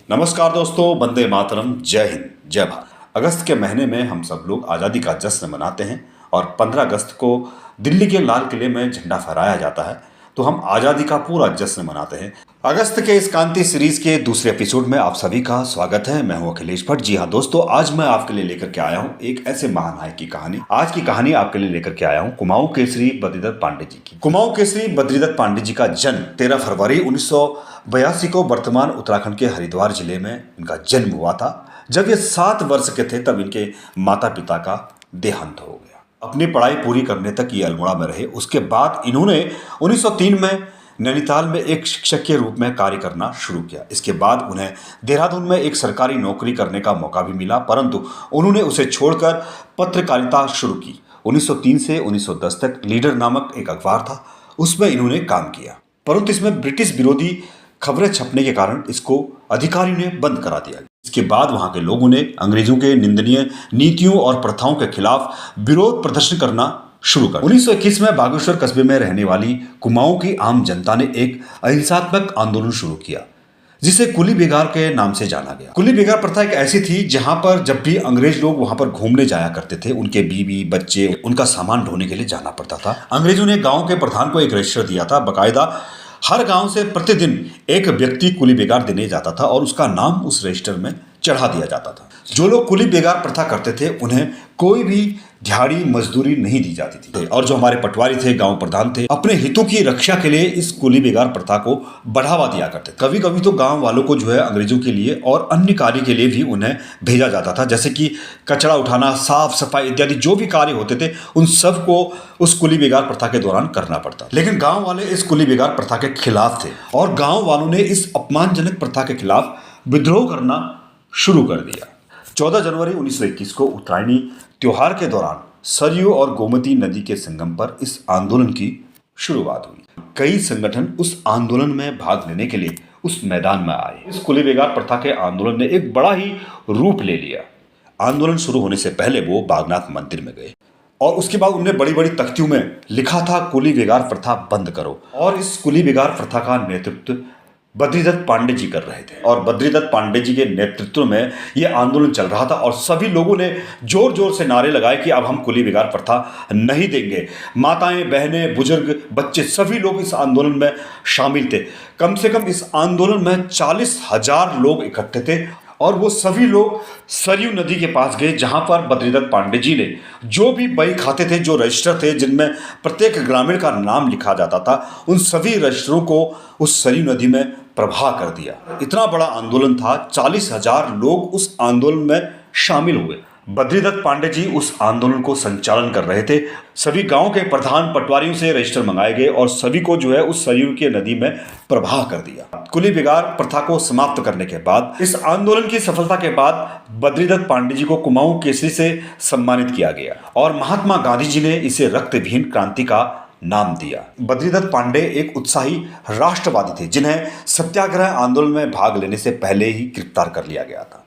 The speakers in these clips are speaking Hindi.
नमस्कार दोस्तों, वंदे मातरम, जय हिंद, जय भारत। अगस्त के महीने में हम सब लोग आज़ादी का जश्न मनाते हैं और 15 अगस्त को दिल्ली के लाल किले में झंडा फहराया जाता है। तो हम आज़ादी का पूरा जश्न मनाते हैं। अगस्त के इस क्रांति सीरीज के दूसरे एपिसोड में आप सभी का स्वागत है। मैं हूं अखिलेश भट्ट। जी हाँ दोस्तों, आज मैं आपके लिए लेकर के आया हूं एक ऐसे महानायक की कहानी। आज की कहानी आपके लिए लेकर के आया हूं कुमाऊं केसरी बद्रीदत्त पांडे जी की। कुमाऊं केसरी बद्रीदत्त पांडे जी का जन्म 13 फरवरी 1982 को वर्तमान उत्तराखंड के हरिद्वार जिले में इनका जन्म हुआ था। जब ये 7 वर्ष के थे तब इनके माता पिता का देहांत हो गया। अपनी पढ़ाई पूरी करने तक ये अल्मोड़ा में रहे। उसके बाद इन्होंने 1903 में नैनीताल में एक शिक्षक के रूप में कार्य करना शुरू किया। इसके बाद उन्हें देहरादून में एक सरकारी नौकरी करने का मौका भी मिला, परंतु उन्होंने उसे छोड़कर पत्रकारिता शुरू की। 1903 से 1910 तक लीडर नामक एक अखबार था, उसमें इन्होंने काम किया, परंतु इसमें ब्रिटिश विरोधी खबरें छपने के कारण इसको अधिकारियों ने बंद करा दिया। इसके बाद वहां के लोगों ने अंग्रेजों के निंदनीय नीतियों और प्रथाओं के खिलाफ विरोध प्रदर्शन करना शुरू कर। 1921 में बागेश्वर कस्बे में रहने वाली कुमाऊं की आम जनता ने एक अहिंसात्मक आंदोलन शुरू किया, जिसे कुली बेगार के नाम से जाना गया। कुली बेगार प्रथा एक ऐसी थी जहां पर जब भी अंग्रेज लोग वहां पर घूमने जाया करते थे, उनके बीवी बच्चे उनका सामान ढोने के लिए जाना पड़ता था। अंग्रेजों ने गांव के प्रधान को एक रजिस्टर दिया था। बाकायदा हर गांव से प्रतिदिन एक व्यक्ति कुली बेगार देने जाता था और उसका नाम उस रजिस्टर में चढ़ा दिया जाता था। जो लोग कुली बेगार प्रथा करते थे उन्हें कोई भी दिहाड़ी मजदूरी नहीं दी जाती थी। और जो हमारे पटवारी थे, गांव प्रधान थे, अपने हितों की रक्षा के लिए इस कुली बेगार प्रथा को बढ़ावा दिया करते। कभी कभी तो गांव वालों को जो है अंग्रेजों के लिए और अन्य कार्य के लिए भी उन्हें भेजा जाता था, जैसे कि कचरा उठाना, साफ सफाई इत्यादि जो भी कार्य होते थे उन सब को उस कुली बेगार प्रथा के दौरान करना पड़ता। लेकिन गाँव वाले इस कुली बेगार प्रथा के खिलाफ थे और गाँव वालों ने इस अपमानजनक प्रथा के खिलाफ विद्रोह करना शुरू कर दिया। 14 जनवरी 1921 को उत्तरायणी त्योहार के दौरान सरयू और गोमती नदी के संगम पर इस आंदोलन की शुरुआत हुई। कई संगठन उस आंदोलन में भाग लेने के लिए उस मैदान में आए। इस कुली बेगार प्रथा के आंदोलन ने एक बड़ा ही रूप ले लिया। आंदोलन शुरू होने से पहले वो बागनाथ मंदिर में गए और उसके बाद उन्होंने बड़ी बड़ी तख्तियों में लिखा था कुली बेगार प्रथा बंद करो। और इस कुली बेगार प्रथा का नेतृत्व बद्रीदत्त पांडे जी कर रहे थे और बद्रीदत्त पांडे जी के नेतृत्व में यह आंदोलन चल रहा था और सभी लोगों ने जोर जोर से नारे लगाए कि अब हम कुली बेगार प्रथा नहीं देंगे। माताएं, बहनें, बुजुर्ग, बच्चे सभी लोग इस आंदोलन में शामिल थे। कम से कम इस आंदोलन में 40,000 लोग इकट्ठे थे और वो सभी लोग सरयू नदी के पास गए, जहां पर बद्रीदत्त पांडे जी ने जो भी बही खाते थे, जो रजिस्टर थे जिनमें प्रत्येक ग्रामीण का नाम लिखा जाता था, उन सभी रजिस्टरों को उस सरयू नदी में प्रवाह कर दिया। इतना बड़ा आंदोलन था, 40,000 लोग उस आंदोलन में शामिल हुए। बद्रीदत्त पांडे जी उस आंदोलन को संचालन कर रहे थे। सभी गांव के प्रधान पटवारियों से रजिस्टर मंगाए गए और सभी को जो है उस सरयू की नदी में प्रवाह कर दिया। कुली बेगार प्रथा को समाप्त करने के बाद, इस आंदोलन की सफलता के बाद बद्रीदत्त पांडे जी को कुमाऊं केसरी से सम्मानित किया गया और महात्मा गांधी जी ने इसे रक्तहीन क्रांति का नाम दिया। बद्रीदत्त पांडे एक उत्साही राष्ट्रवादी थे जिन्हें सत्याग्रह आंदोलन में भाग लेने से पहले ही गिरफ्तार कर लिया गया था।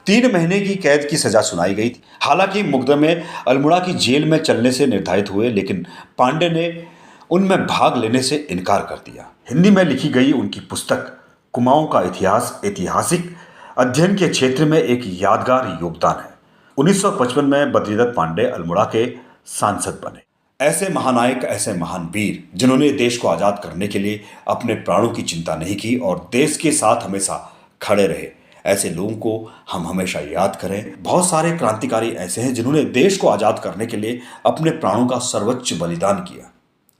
3 महीने की कैद की सजा सुनाई गई थी। हालांकि मुकदमे अल्मोड़ा की जेल में चलने से निर्धारित हुए, लेकिन पांडे ने उनमें भाग लेने से इनकार कर दिया। हिंदी में लिखी गई उनकी पुस्तक कुमाऊं का इतिहास ऐतिहासिक अध्ययन के क्षेत्र में एक यादगार योगदान है। 1955 में बद्रीदत्त पांडे अल्मोड़ा के सांसद बने। ऐसे महानायक, ऐसे महान वीर जिन्होंने देश को आज़ाद करने के लिए अपने प्राणों की चिंता नहीं की और देश के साथ हमेशा खड़े रहे, ऐसे लोगों को हम हमेशा याद करें। बहुत सारे क्रांतिकारी ऐसे हैं जिन्होंने देश को आज़ाद करने के लिए अपने प्राणों का सर्वोच्च बलिदान किया,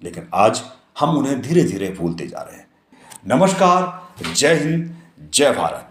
लेकिन आज हम उन्हें धीरे धीरे भूलते जा रहे हैं। नमस्कार, जय हिंद, जय भारत।